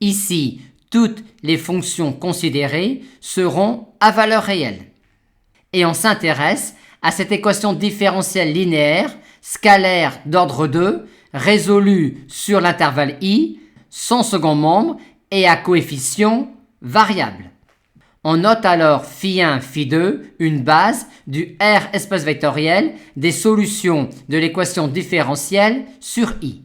Ici, toutes les fonctions considérées seront à valeur réelle. Et on s'intéresse à cette équation différentielle linéaire, scalaire d'ordre 2, résolue sur l'intervalle i, son second membre et à coefficient variable. On note alors φ1, φ2, une base du R espace vectoriel des solutions de l'équation différentielle sur I.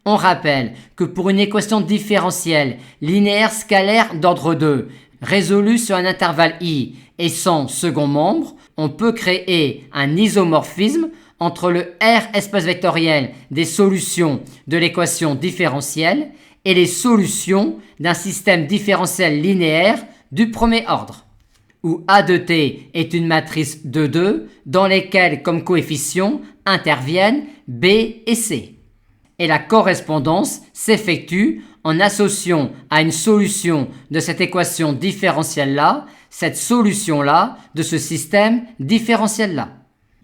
On rappelle que pour une équation différentielle linéaire scalaire d'ordre 2, résolue sur un intervalle I et son second membre, on peut créer un isomorphisme entre le R espace vectoriel des solutions de l'équation différentielle et les solutions d'un système différentiel linéaire du premier ordre, où A de t est une matrice de 2 dans lesquelles comme coefficients interviennent B et C. Et la correspondance s'effectue en associant à une solution de cette équation différentielle-là, cette solution-là de ce système différentiel-là.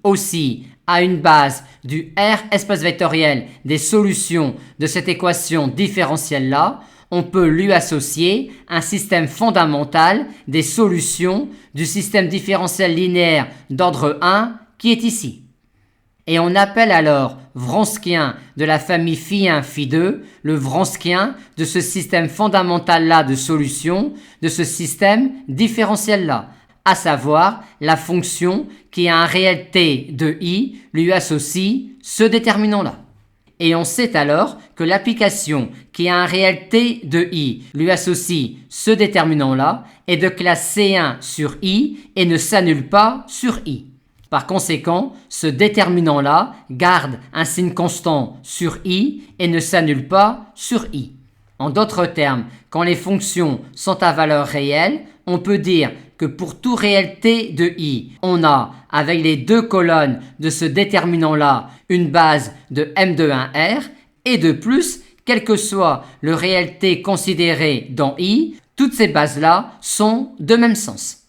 Aussi, à une base du R espace vectoriel des solutions de cette équation différentielle-là, on peut lui associer un système fondamental des solutions du système différentiel linéaire d'ordre 1 qui est ici. Et on appelle alors Wronskien de la famille φ1, φ2 le Wronskien de ce système fondamental-là de solutions de ce système différentiel-là, à savoir la fonction qui a un réel t de i lui associe ce déterminant-là. Et on sait alors que l'application qui a un réel t de i lui associe ce déterminant-là est de classe C1 sur i et ne s'annule pas sur i. Par conséquent, ce déterminant-là garde un signe constant sur i et ne s'annule pas sur i. En d'autres termes, quand les fonctions sont à valeur réelle, on peut dire que pour tout réel t de i, on a, avec les deux colonnes de ce déterminant-là, une base de m de 1r, et de plus, quel que soit le réel t considéré dans i, toutes ces bases-là sont de même sens.